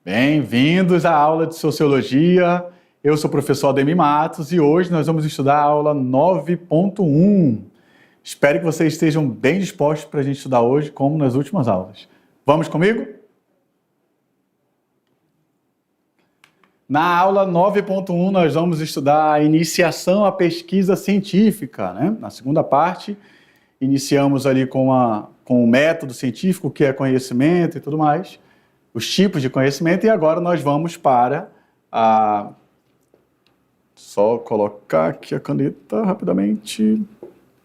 Bem-vindos à aula de Sociologia. Eu sou o professor Ademir Matos e hoje nós vamos estudar a aula 9.1. Espero que vocês estejam bem dispostos para a gente estudar hoje, como nas últimas aulas. Vamos comigo? Na aula 9.1 nós vamos estudar a iniciação à pesquisa científica, né? Na segunda parte, iniciamos ali com o método científico, o que é conhecimento e tudo mais, os tipos de conhecimento, e agora nós vamos para a... Só colocar aqui a caneta rapidamente.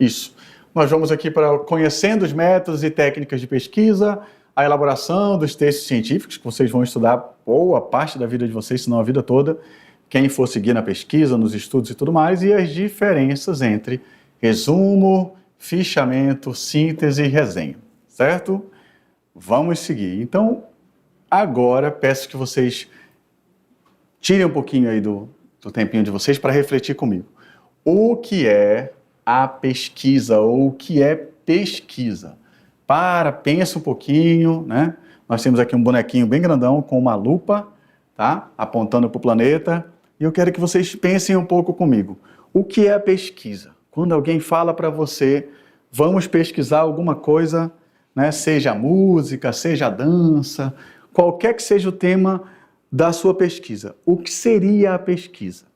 Isso. Nós vamos aqui para conhecendo os métodos e técnicas de pesquisa, a elaboração dos textos científicos, que vocês vão estudar boa parte da vida de vocês, se não a vida toda, quem for seguir na pesquisa, nos estudos e tudo mais, e as diferenças entre resumo, fichamento, síntese e resenha, certo? Vamos seguir. Então, agora peço que vocês tirem um pouquinho aí do tempinho de vocês para refletir comigo. O que é a pesquisa ou o que é pesquisa? Pensa um pouquinho, né? Nós temos aqui um bonequinho bem grandão com uma lupa, tá? Apontando para o planeta. E eu quero que vocês pensem um pouco comigo. O que é a pesquisa? Quando alguém fala para você, vamos pesquisar alguma coisa, né? Seja música, seja dança, qualquer que seja o tema da sua pesquisa. O que seria a pesquisa?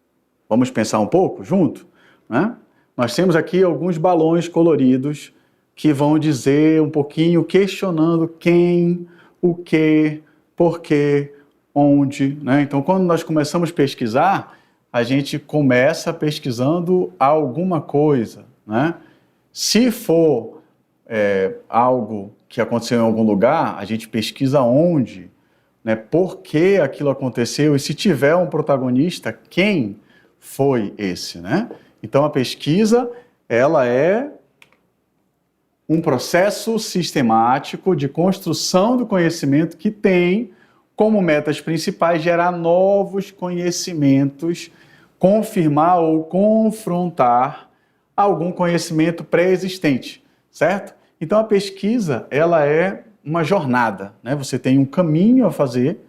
Vamos pensar um pouco junto, né? Nós temos aqui alguns balões coloridos que vão dizer um pouquinho, questionando quem, o que, porquê, onde, né? Então, quando nós começamos a pesquisar, a gente começa pesquisando alguma coisa, né? Se for algo que aconteceu em algum lugar, a gente pesquisa onde, né? Por que aquilo aconteceu e se tiver um protagonista, quem foi esse, né? Então, a pesquisa, ela é um processo sistemático de construção do conhecimento que tem como metas principais gerar novos conhecimentos, confirmar ou confrontar algum conhecimento pré-existente, certo? Então a pesquisa, ela é uma jornada, né? Você tem um caminho a fazer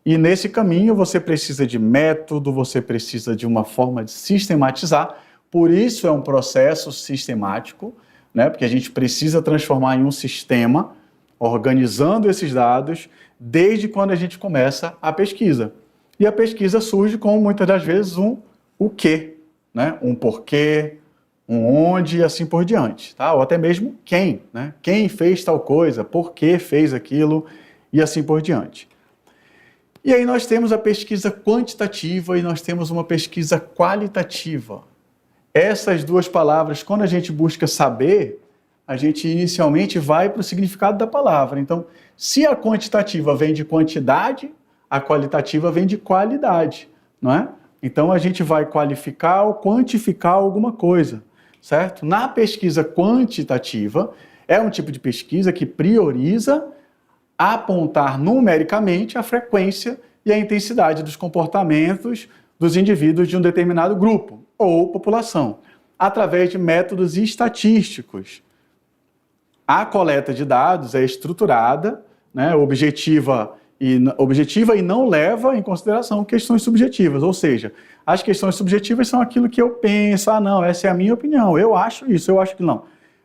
e nesse caminho você precisa de método, você precisa de uma forma de sistematizar, por isso é um processo sistemático, né? Porque a gente precisa transformar em um sistema, organizando esses dados, desde quando a gente começa a pesquisa. E a pesquisa surge com, muitas das vezes, um o quê, né? Um porquê, um onde e assim por diante, tá? Ou até mesmo quem, né? Quem fez tal coisa, por que fez aquilo e assim por diante. E aí nós temos a pesquisa quantitativa e nós temos uma pesquisa qualitativa. Essas duas palavras, quando a gente busca saber, a gente inicialmente vai para o significado da palavra. Então, se a quantitativa vem de quantidade, a qualitativa vem de qualidade, não é? Então, a gente vai qualificar ou quantificar alguma coisa, certo? Na pesquisa quantitativa, é um tipo de pesquisa que prioriza apontar numericamente a frequência e a intensidade dos comportamentos dos indivíduos de um determinado grupo ou população, através de métodos estatísticos. A coleta de dados é estruturada, né, objetiva e não leva em consideração questões subjetivas, ou seja, as questões subjetivas são aquilo que eu penso, não, essa é a minha opinião, eu acho isso, eu acho que não.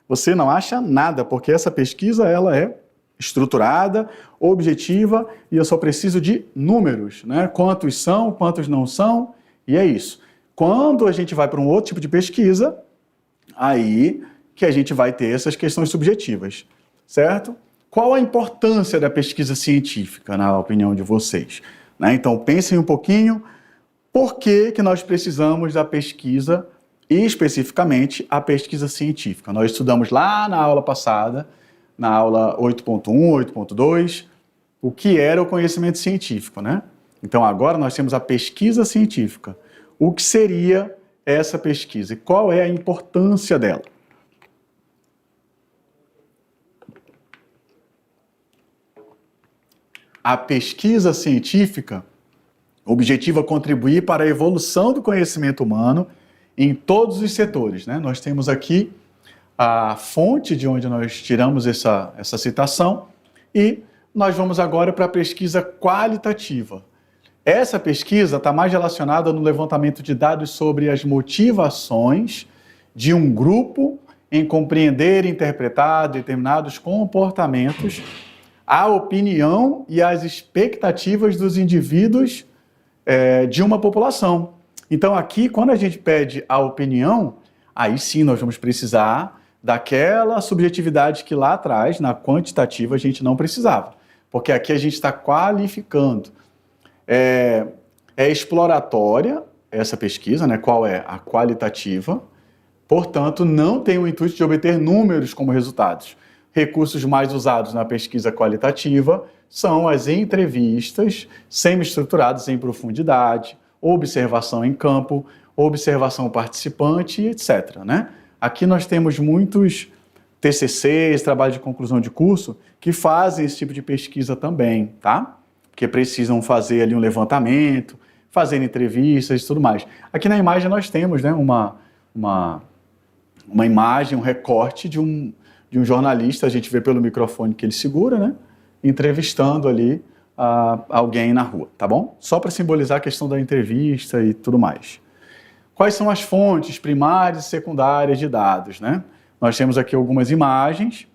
Você não acha nada, porque essa pesquisa ela é estruturada, objetiva, e eu só preciso de números, né? Quantos são, quantos não são, e é isso. Quando a gente vai para um outro tipo de pesquisa, aí que a gente vai ter essas questões subjetivas, certo? Qual a importância da pesquisa científica, na opinião de vocês? Né? Então, pensem um pouquinho, por que nós precisamos da pesquisa, e especificamente a pesquisa científica? Nós estudamos lá na aula passada, na aula 8.1, 8.2, o que era o conhecimento científico, né? Então, agora nós temos a pesquisa científica. O que seria essa pesquisa e qual é a importância dela? A pesquisa científica objetiva contribuir para a evolução do conhecimento humano em todos os setores, né? Nós temos aqui a fonte de onde nós tiramos essa citação e nós vamos agora para a pesquisa qualitativa. Essa pesquisa está mais relacionada no levantamento de dados sobre as motivações de um grupo em compreender e interpretar determinados comportamentos, a opinião e as expectativas dos indivíduos de uma população. Então aqui, quando a gente pede a opinião, aí sim nós vamos precisar daquela subjetividade que lá atrás, na quantitativa, a gente não precisava. Porque aqui a gente está qualificando. É exploratória essa pesquisa, né? Qual é a qualitativa? Portanto, não tem o intuito de obter números como resultados. Recursos mais usados na pesquisa qualitativa são as entrevistas semi-estruturadas em profundidade, observação em campo, observação participante, etc. Né? Aqui nós temos muitos TCCs, trabalho de conclusão de curso, que fazem esse tipo de pesquisa também, tá? Porque precisam fazer ali um levantamento, fazer entrevistas e tudo mais. Aqui na imagem nós temos, né, uma imagem, um recorte de um jornalista, a gente vê pelo microfone que ele segura, né, entrevistando ali alguém na rua, tá bom? Só para simbolizar a questão da entrevista e tudo mais. Quais são as fontes primárias e secundárias de dados, né? Nós temos aqui algumas imagens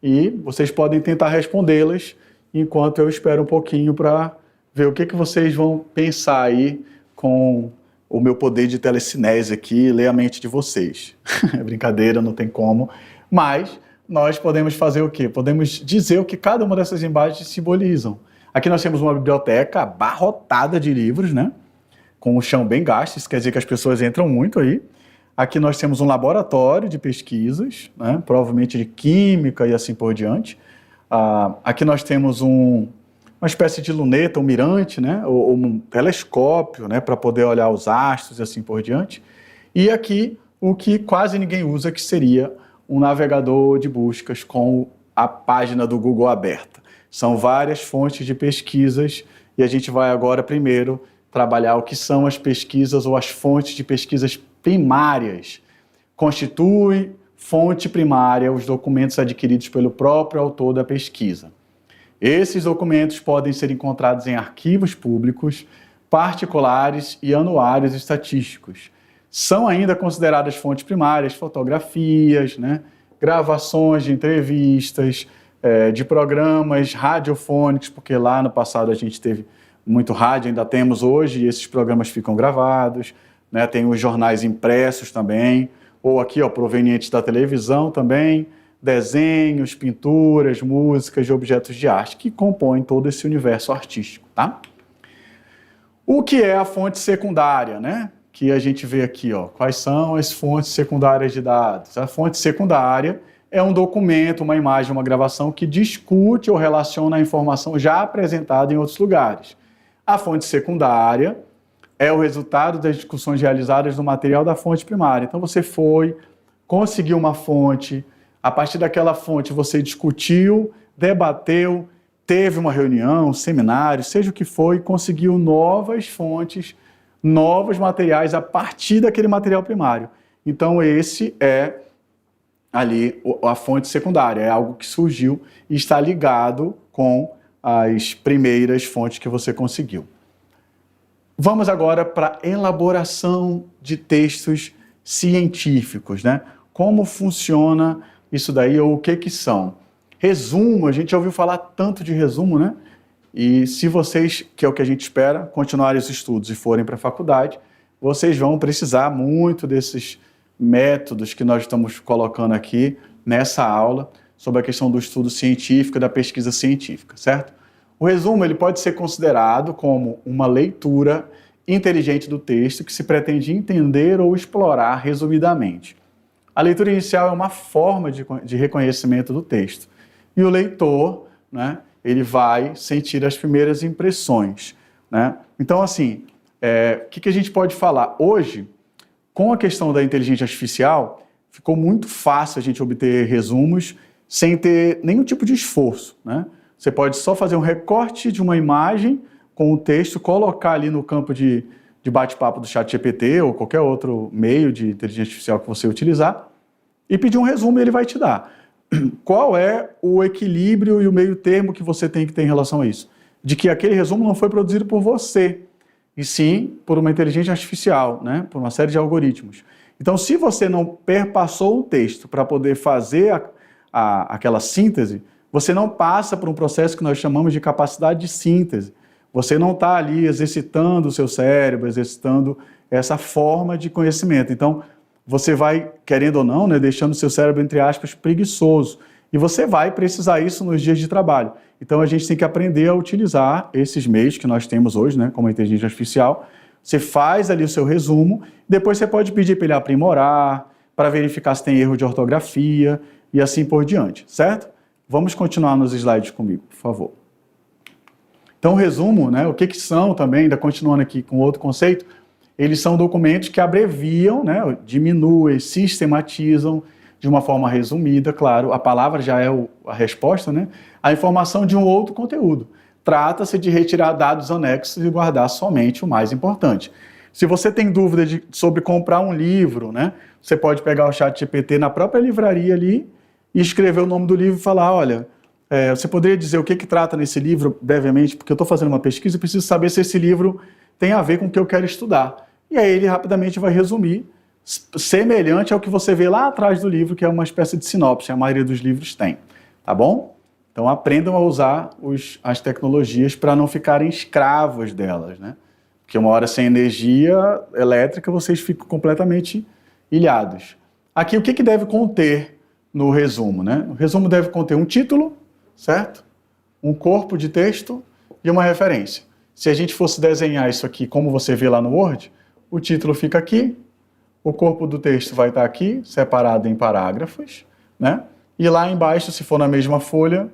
e vocês podem tentar respondê-las enquanto eu espero um pouquinho para ver o que vocês vão pensar aí com o meu poder de telecinese aqui, ler a mente de vocês. É brincadeira, não tem como, mas nós podemos fazer o quê? Podemos dizer o que cada uma dessas imagens simbolizam. Aqui nós temos uma biblioteca abarrotada de livros, né? Com o chão bem gasto, isso quer dizer que as pessoas entram muito aí. Aqui nós temos um laboratório de pesquisas, né? Provavelmente de química e assim por diante. Aqui nós temos uma espécie de luneta, um mirante, né? Ou um telescópio, né? Para poder olhar os astros e assim por diante. E aqui o que quase ninguém usa, que seria um navegador de buscas com a página do Google aberta. São várias fontes de pesquisas e a gente vai agora primeiro trabalhar o que são as pesquisas ou as fontes de pesquisas primárias. Constitui fonte primária os documentos adquiridos pelo próprio autor da pesquisa. Esses documentos podem ser encontrados em arquivos públicos, particulares e anuários estatísticos. São ainda consideradas fontes primárias fotografias, né, gravações de entrevistas, de programas radiofônicos, porque lá no passado a gente teve muito rádio, ainda temos hoje, e esses programas ficam gravados, né, tem os jornais impressos também, ou aqui, ó, provenientes da televisão também, desenhos, pinturas, músicas e objetos de arte que compõem todo esse universo artístico, tá? O que é a fonte secundária, né? Que a gente vê aqui, ó, quais são as fontes secundárias de dados. A fonte secundária é um documento, uma imagem, uma gravação que discute ou relaciona a informação já apresentada em outros lugares. A fonte secundária é o resultado das discussões realizadas no material da fonte primária. Então você conseguiu uma fonte, a partir daquela fonte você discutiu, debateu, teve uma reunião, um seminário, seja o que foi, conseguiu novas fontes, novos materiais a partir daquele material primário. Então esse é ali a fonte secundária, é algo que surgiu e está ligado com as primeiras fontes que você conseguiu. Vamos agora para a elaboração de textos científicos, né? Como funciona isso daí, ou o que são? Resumo, a gente já ouviu falar tanto de resumo, né? E se vocês, que é o que a gente espera, continuarem os estudos e forem para a faculdade, vocês vão precisar muito desses métodos que nós estamos colocando aqui nessa aula sobre a questão do estudo científico e da pesquisa científica, certo? O resumo ele pode ser considerado como uma leitura inteligente do texto que se pretende entender ou explorar resumidamente. A leitura inicial é uma forma de reconhecimento do texto. E o leitor, né, ele vai sentir as primeiras impressões, né? Então, assim, o que a gente pode falar? Hoje, com a questão da inteligência artificial, ficou muito fácil a gente obter resumos sem ter nenhum tipo de esforço, né? Você pode só fazer um recorte de uma imagem com o texto, colocar ali no campo de bate-papo do ChatGPT ou qualquer outro meio de inteligência artificial que você utilizar e pedir um resumo e ele vai te dar. qual é o equilíbrio e o meio termo que você tem que ter em relação a isso? De que aquele resumo não foi produzido por você, e sim por uma inteligência artificial, né? Por uma série de algoritmos. Então, se você não perpassou um texto para poder fazer aquela síntese, você não passa por um processo que nós chamamos de capacidade de síntese. Você não está ali exercitando o seu cérebro, exercitando essa forma de conhecimento. Então, você vai, querendo ou não, né, deixando o seu cérebro, entre aspas, preguiçoso. E você vai precisar isso nos dias de trabalho. Então, a gente tem que aprender a utilizar esses meios que nós temos hoje, né, como a inteligência artificial. Você faz ali o seu resumo, depois você pode pedir para ele aprimorar, para verificar se tem erro de ortografia e assim por diante, certo? Vamos continuar nos slides comigo, por favor. Então, o resumo, né, o que são também, ainda continuando aqui com outro conceito, eles são documentos que abreviam, né, diminuem, sistematizam de uma forma resumida, claro, a palavra já é a resposta, né, a informação de um outro conteúdo. Trata-se de retirar dados anexos e guardar somente o mais importante. Se você tem dúvida sobre comprar um livro, né, você pode pegar o ChatGPT na própria livraria ali e escrever o nome do livro e falar, olha, você poderia dizer o que trata nesse livro brevemente, porque eu estou fazendo uma pesquisa e preciso saber se esse livro tem a ver com o que eu quero estudar. E aí ele rapidamente vai resumir, semelhante ao que você vê lá atrás do livro, que é uma espécie de sinopse, a maioria dos livros tem, tá bom? Então aprendam a usar as tecnologias para não ficarem escravos delas, né? Porque uma hora sem energia elétrica vocês ficam completamente ilhados. Aqui o que deve conter no resumo, né? O resumo deve conter um título, certo? Um corpo de texto e uma referência. Se a gente fosse desenhar isso aqui como você vê lá no Word, o título fica aqui, o corpo do texto vai estar aqui, separado em parágrafos, né? E lá embaixo, se for na mesma folha,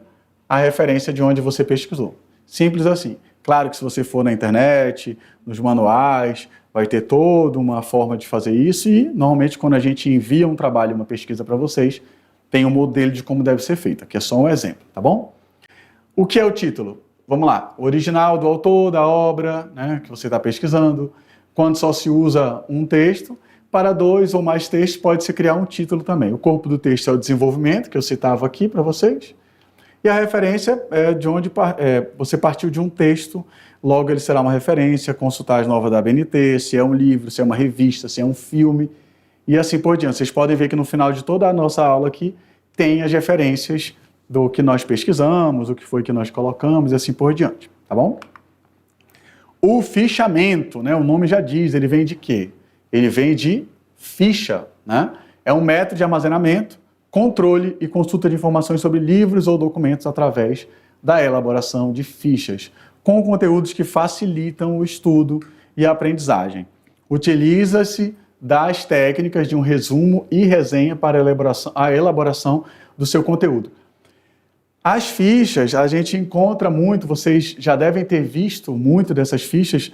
a referência de onde você pesquisou. Simples assim. Claro que se você for na internet, nos manuais, vai ter toda uma forma de fazer isso e, normalmente, quando a gente envia um trabalho, uma pesquisa para vocês, tem um modelo de como deve ser feito. Aqui é só um exemplo, tá bom? O que é o título? Vamos lá. O original do autor, da obra, né, que você está pesquisando. Quando só se usa um texto, para 2 ou mais textos pode-se criar um título também. O corpo do texto é o desenvolvimento, que eu citava aqui para vocês. E a referência é de onde você partiu de um texto, logo ele será uma referência, consultar as novas da ABNT, se é um livro, se é uma revista, se é um filme, e assim por diante. Vocês podem ver que no final de toda a nossa aula aqui, tem as referências do que nós pesquisamos, o que foi que nós colocamos, e assim por diante, tá bom? O fichamento, né, o nome já diz, ele vem de quê? Ele vem de ficha, né? É um método de armazenamento, controle e consulta de informações sobre livros ou documentos através da elaboração de fichas, com conteúdos que facilitam o estudo e a aprendizagem. Utiliza-se das técnicas de um resumo e resenha para a elaboração do seu conteúdo. As fichas, a gente encontra muito, vocês já devem ter visto muito dessas fichas,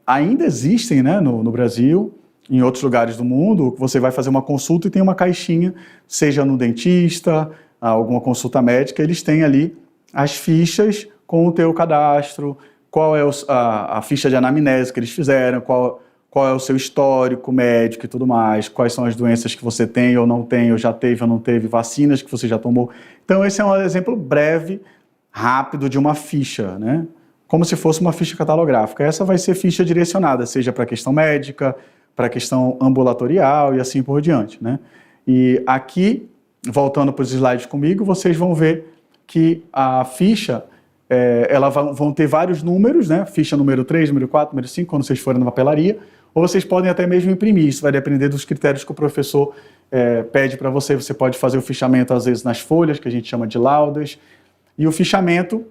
ainda existem, né, no Brasil, em outros lugares do mundo. Você vai fazer uma consulta e tem uma caixinha, seja no dentista, alguma consulta médica, eles têm ali as fichas com o teu cadastro, qual é a ficha de anamnese que eles fizeram, qual é o seu histórico médico e tudo mais, quais são as doenças que você tem ou não tem, ou já teve ou não teve, vacinas que você já tomou. Então esse é um exemplo breve, rápido de uma ficha, né? Como se fosse uma ficha catalográfica. Essa vai ser ficha direcionada, seja para a questão médica, para a questão ambulatorial e assim por diante, né? E aqui, voltando para os slides comigo, vocês vão ver que a ficha, ela vão ter vários números, né? Ficha número 3, número 4, número 5, quando vocês forem na papelaria, ou vocês podem até mesmo imprimir. Isso vai depender dos critérios que o professor pede para você. Você pode fazer o fichamento, às vezes, nas folhas, que a gente chama de laudas. E o fichamento,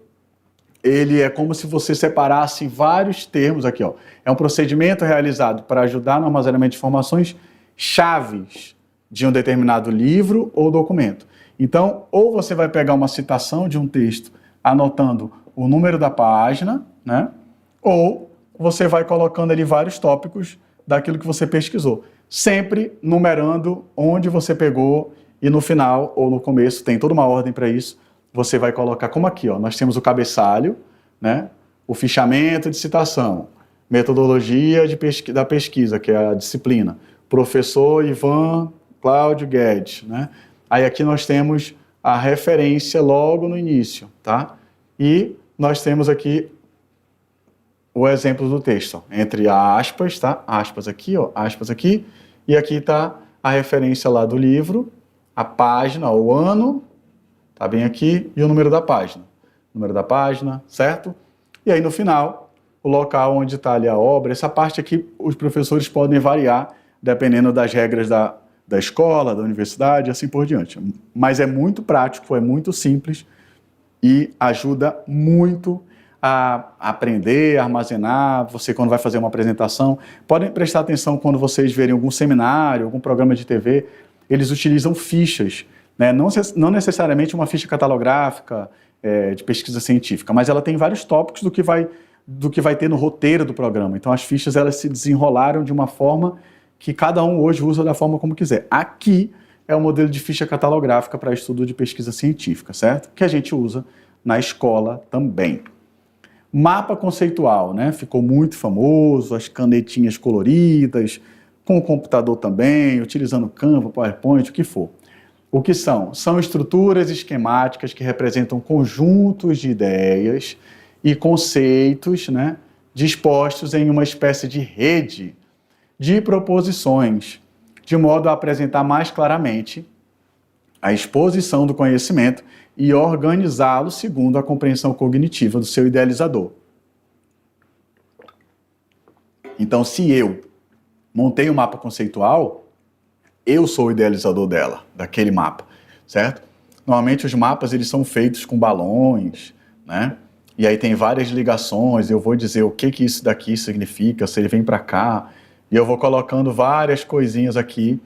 ele é como se você separasse vários termos aqui, ó. É um procedimento realizado para ajudar no armazenamento de informações chaves de um determinado livro ou documento. Então, ou você vai pegar uma citação de um texto anotando o número da página, né? Ou você vai colocando ali vários tópicos daquilo que você pesquisou, sempre numerando onde você pegou e no final ou no começo, tem toda uma ordem para isso, você vai colocar como aqui, ó, nós temos o cabeçalho, né? O fichamento de citação, metodologia da pesquisa, que é a disciplina, professor Ivan Cláudio Guedes, né? Aí aqui nós temos a referência logo no início, tá? E nós temos aqui o exemplo do texto, ó, entre aspas, tá? Aspas aqui, ó, aspas aqui, e aqui está a referência lá do livro, a página, o ano, tá bem aqui, e o número da página. Número da página, certo? E aí no final, o local onde está ali a obra. Essa parte aqui os professores podem variar, dependendo das regras da escola, da universidade, e assim por diante. Mas é muito prático, é muito simples e ajuda muito a aprender, a armazenar. Você, quando vai fazer uma apresentação, podem prestar atenção quando vocês verem algum seminário, algum programa de TV, eles utilizam fichas, né? Não necessariamente uma ficha catalográfica de pesquisa científica, mas ela tem vários tópicos do que vai ter no roteiro do programa. Então as fichas elas se desenrolaram de uma forma que cada um hoje usa da forma como quiser. Aqui é o modelo de ficha catalográfica para estudo de pesquisa científica, certo? Que a gente usa na escola também. Mapa conceitual, né? Ficou muito famoso, as canetinhas coloridas, com o computador também, utilizando Canva, PowerPoint, o que for. O que são? São estruturas esquemáticas que representam conjuntos de ideias e conceitos, né, dispostos em uma espécie de rede de proposições, de modo a apresentar mais claramente a exposição do conhecimento e organizá-lo segundo a compreensão cognitiva do seu idealizador. Então, se eu montei um mapa conceitual, eu sou o idealizador daquele mapa, certo? Normalmente os mapas eles são feitos com balões, né? E aí tem várias ligações, eu vou dizer o que isso daqui significa, se ele vem para cá, e eu vou colocando várias coisinhas aqui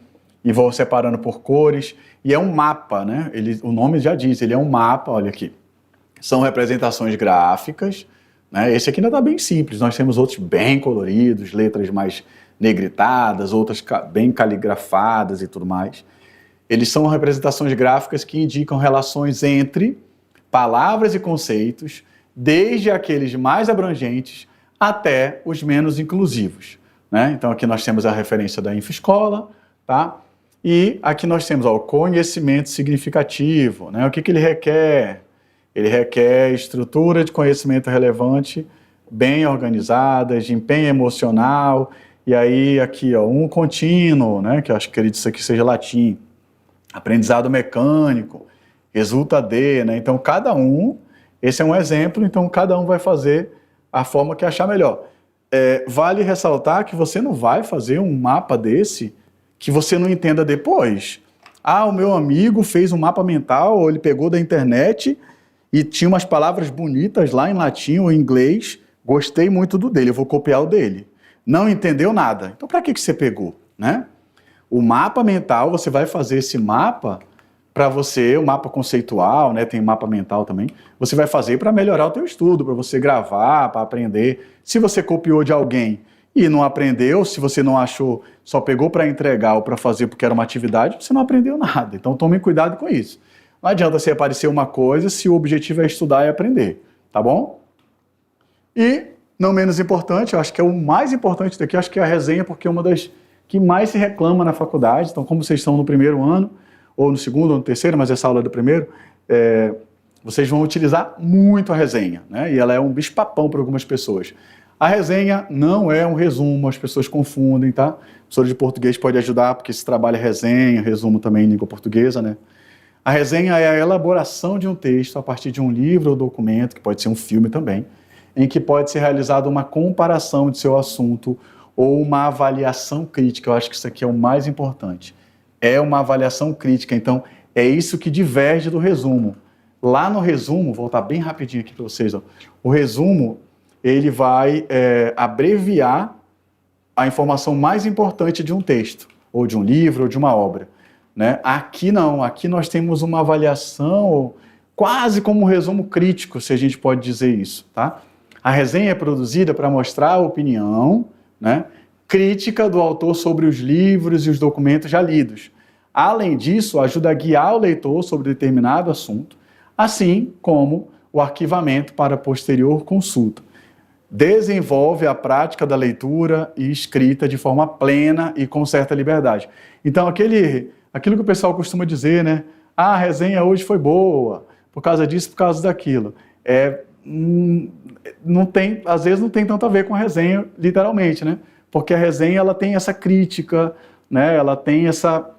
e vou separando por cores, e é um mapa, né? O nome já diz, ele é um mapa, olha aqui. São representações gráficas, né? Esse aqui ainda está bem simples, nós temos outros bem coloridos, letras mais negritadas, outras bem caligrafadas e tudo mais. Eles são representações gráficas que indicam relações entre palavras e conceitos, desde aqueles mais abrangentes até os menos inclusivos, né? Então aqui nós temos a referência da InfoEscola, tá? E aqui nós temos o conhecimento significativo, né? O que ele requer? Ele requer estrutura de conhecimento relevante, bem organizada, desempenho emocional, e aí aqui, ó, um contínuo, né? Que eu acho que ele disse aqui seja latim, aprendizado mecânico, resulta de, né? Então cada um, esse é um exemplo, então cada um vai fazer a forma que achar melhor. Vale ressaltar que você não vai fazer um mapa desse que você não entenda depois. Ah, o meu amigo fez um mapa mental, ou ele pegou da internet e tinha umas palavras bonitas lá em latim ou em inglês, gostei muito do dele, eu vou copiar o dele. Não entendeu nada. Então, para que você pegou, né? O mapa mental, você vai fazer esse mapa para você, o mapa conceitual, né? Tem mapa mental também. Você vai fazer para melhorar o teu estudo, para você gravar, para aprender. Se você copiou de alguém e não aprendeu, se você não achou, só pegou para entregar ou para fazer porque era uma atividade, você não aprendeu nada. Então, tome cuidado com isso. Não adianta você aparecer uma coisa se o objetivo é estudar e aprender, tá bom? E não menos importante, eu acho que é o mais importante daqui, acho que é a resenha, porque é uma das que mais se reclama na faculdade. Então, como vocês estão no primeiro ano, ou no segundo, ou no terceiro, mas essa aula é do primeiro, vocês vão utilizar muito a resenha, né? E ela é um bicho-papão para algumas pessoas. A resenha não é um resumo, as pessoas confundem, tá? O professor de português pode ajudar, porque se trabalha resenha, resumo também em língua portuguesa, né? A resenha é a elaboração de um texto a partir de um livro ou documento, que pode ser um filme também, em que pode ser realizada uma comparação de seu assunto ou uma avaliação crítica. Eu acho que isso aqui é o mais importante. É uma avaliação crítica, então é isso que diverge do resumo. Lá no resumo, vou voltar bem rapidinho aqui para vocês, ó. O resumo, ele vai abreviar a informação mais importante de um texto, ou de um livro, ou de uma obra, né? Aqui não, aqui nós temos uma avaliação, quase como um resumo crítico, se a gente pode dizer isso, tá? A resenha é produzida para mostrar a opinião, né, crítica do autor sobre os livros e os documentos já lidos. Além disso, ajuda a guiar o leitor sobre determinado assunto, assim como o arquivamento para posterior consulta. Desenvolve a prática da leitura e escrita de forma plena e com certa liberdade. Então, aquele aquilo que o pessoal costuma dizer, né? Ah, a resenha hoje foi boa, por causa disso, por causa daquilo. Não tem, às vezes não tem tanto a ver com a resenha, literalmente, né? Porque a resenha, ela tem essa crítica, né? Ela tem essa...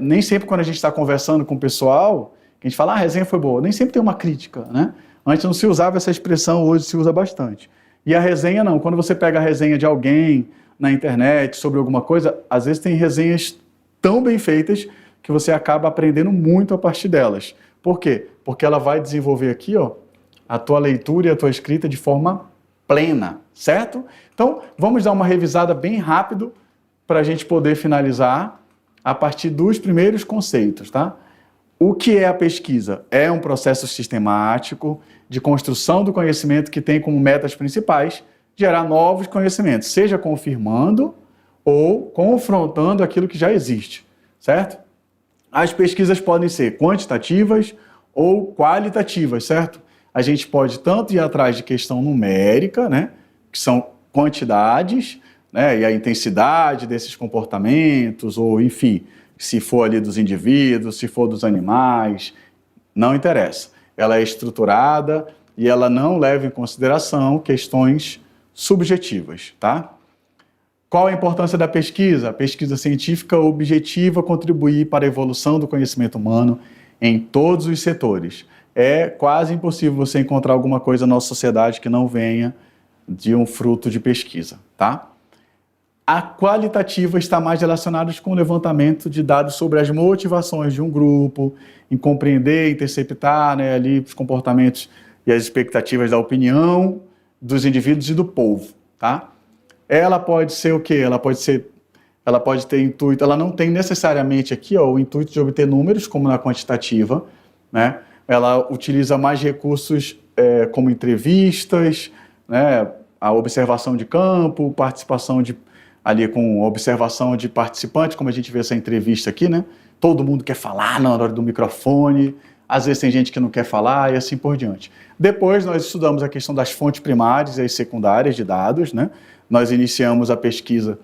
nem sempre quando a gente está conversando com o pessoal, que a gente fala, ah, a resenha foi boa, nem sempre tem uma crítica, né? Antes não se usava essa expressão, hoje se usa bastante. E a resenha não, quando você pega a resenha de alguém na internet sobre alguma coisa, às vezes tem resenhas tão bem feitas que você acaba aprendendo muito a partir delas. Por quê? Porque ela vai desenvolver aqui, ó, a tua leitura e a tua escrita de forma plena, certo? Então, vamos dar uma revisada bem rápido para a gente poder finalizar a partir dos primeiros conceitos, tá? O que é a pesquisa? É um processo sistemático de construção do conhecimento que tem como metas principais gerar novos conhecimentos, seja confirmando ou confrontando aquilo que já existe, certo? As pesquisas podem ser quantitativas ou qualitativas, certo? A gente pode tanto ir atrás de questão numérica, né, que são quantidades, né, e a intensidade desses comportamentos, ou enfim, se for ali dos indivíduos, se for dos animais, não interessa. Ela é estruturada e ela não leva em consideração questões subjetivas, tá? Qual a importância da pesquisa? A pesquisa científica objetiva contribuir para a evolução do conhecimento humano em todos os setores. É quase impossível você encontrar alguma coisa na nossa sociedade que não venha de um fruto de pesquisa, tá? A qualitativa está mais relacionada com o levantamento de dados sobre as motivações de um grupo, em compreender, interceptar, né, ali os comportamentos e as expectativas da opinião dos indivíduos e do povo, tá? Ela pode ser o quê? Ela pode ter intuito, ela não tem necessariamente aqui, ó, o intuito de obter números, como na quantitativa, né? Ela utiliza mais recursos como entrevistas, né? A observação de campo, participação ali com observação de participantes, como a gente vê essa entrevista aqui, né? Todo mundo quer falar na hora do microfone, às vezes tem gente que não quer falar e assim por diante. Depois nós estudamos a questão das fontes primárias e as secundárias de dados, né? Nós iniciamos a pesquisa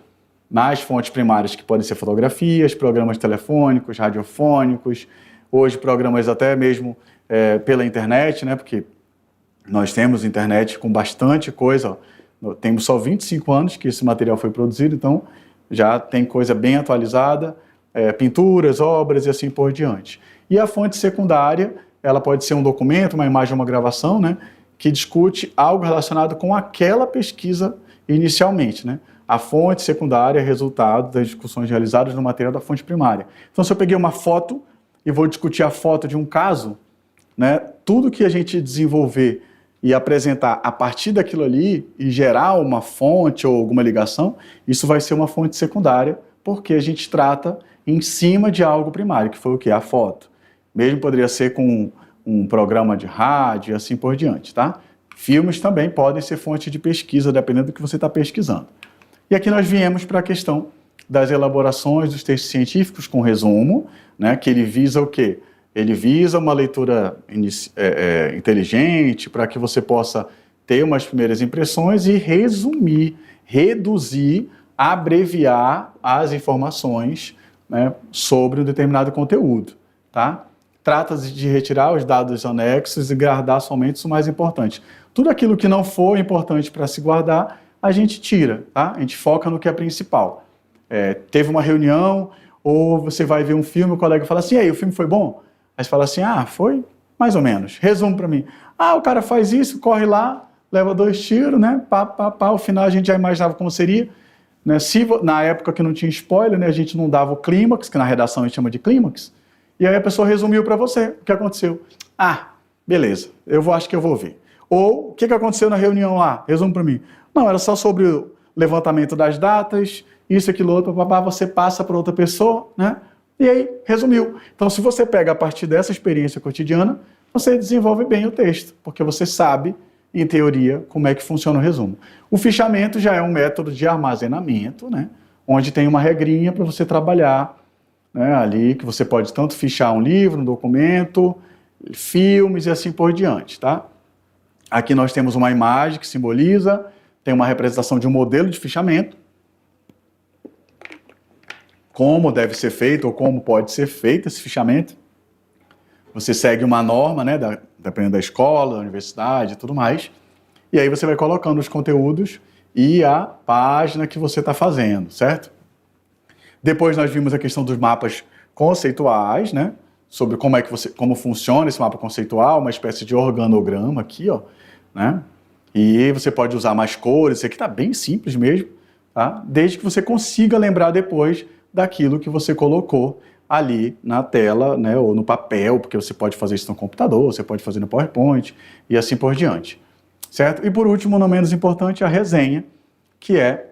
nas fontes primárias, que podem ser fotografias, programas telefônicos, radiofônicos, hoje programas até mesmo pela internet, né? Porque nós temos internet com bastante coisa, ó. Temos só 25 anos que esse material foi produzido, então já tem coisa bem atualizada, pinturas, obras e assim por diante. E a fonte secundária, ela pode ser um documento, uma imagem, uma gravação, né? Que discute algo relacionado com aquela pesquisa inicialmente, né? A fonte secundária é resultado das discussões realizadas no material da fonte primária. Então, se eu peguei uma foto e vou discutir a foto de um caso, né? Tudo que a gente desenvolver e apresentar a partir daquilo ali e gerar uma fonte ou alguma ligação, isso vai ser uma fonte secundária, porque a gente trata em cima de algo primário, que foi o quê? A foto. Mesmo poderia ser com um programa de rádio e assim por diante, tá? Filmes também podem ser fonte de pesquisa, dependendo do que você está pesquisando. E aqui nós viemos para a questão das elaborações dos textos científicos com resumo, né, que ele visa o quê? Ele visa uma leitura inteligente para que você possa ter umas primeiras impressões e resumir, reduzir, abreviar as informações, né, sobre um determinado conteúdo, tá? Trata-se de retirar os dados anexos e guardar somente os mais importantes. Tudo aquilo que não for importante para se guardar, a gente tira, tá? A gente foca no que é principal. Teve uma reunião, ou você vai ver um filme, o colega fala assim, e aí, o filme foi bom? Aí você fala assim, ah, foi mais ou menos. Resumo para mim. Ah, o cara faz isso, corre lá, leva 2 tiros, né? Ao final a gente já imaginava como seria. Né? Na época que não tinha spoiler, né, a gente não dava o clímax, que na redação a gente chama de clímax, e aí a pessoa resumiu para você o que aconteceu. Ah, beleza, acho que eu vou ver. Ou, o que aconteceu na reunião lá? Resumo para mim. Não, era só sobre o levantamento das datas, isso, aquilo, outro, papá, você passa para outra pessoa, né? E aí, resumiu. Então, se você pega a partir dessa experiência cotidiana, você desenvolve bem o texto, porque você sabe, em teoria, como é que funciona o resumo. O fichamento já é um método de armazenamento, né? Onde tem uma regrinha para você trabalhar, né, ali, que você pode tanto fichar um livro, um documento, filmes e assim por diante, tá? Aqui nós temos uma imagem que simboliza, tem uma representação de um modelo de fichamento. como deve ser feito ou como pode ser feito esse fichamento. Você segue uma norma, né, dependendo da escola, da universidade e tudo mais, e aí você vai colocando os conteúdos e a página que você está fazendo, certo? Depois nós vimos a questão dos mapas conceituais, né, sobre como funciona esse mapa conceitual, uma espécie de organograma aqui, ó, né? E você pode usar mais cores, isso aqui está bem simples mesmo, tá? Desde que você consiga lembrar depois daquilo que você colocou ali na tela, né, ou no papel, porque você pode fazer isso no computador, você pode fazer no PowerPoint e assim por diante, certo? E por último, não menos importante, a resenha, que é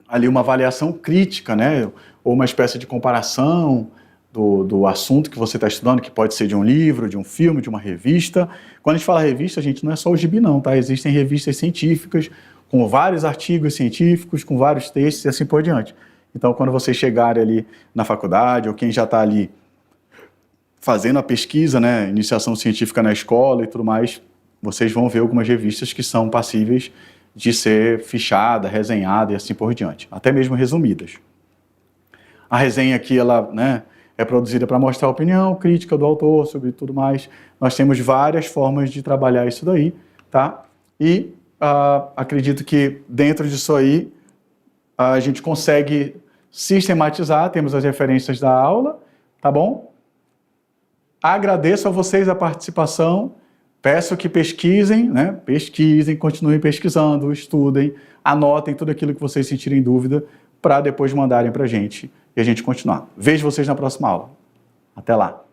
ali uma avaliação crítica, né, ou uma espécie de comparação do assunto que você está estudando, que pode ser de um livro, de um filme, de uma revista. Quando a gente fala revista, gente, não é só o gibi não, tá? Existem revistas científicas, com vários artigos científicos, com vários textos e assim por diante. Então, quando vocês chegarem ali na faculdade, ou quem já está ali fazendo a pesquisa, né, iniciação científica na escola e tudo mais, vocês vão ver algumas revistas que são passíveis de ser fichada, resenhada e assim por diante, até mesmo resumidas. A resenha aqui, ela, né, é produzida para mostrar a opinião crítica do autor sobre tudo mais. Nós temos várias formas de trabalhar isso daí, tá? E acredito que dentro disso aí a gente consegue sistematizar, temos as referências da aula, tá bom? Agradeço a vocês a participação, peço que pesquisem, né? Pesquisem, continuem pesquisando, estudem, anotem tudo aquilo que vocês sentirem dúvida para depois mandarem para a gente e a gente continuar. Vejo vocês na próxima aula. Até lá!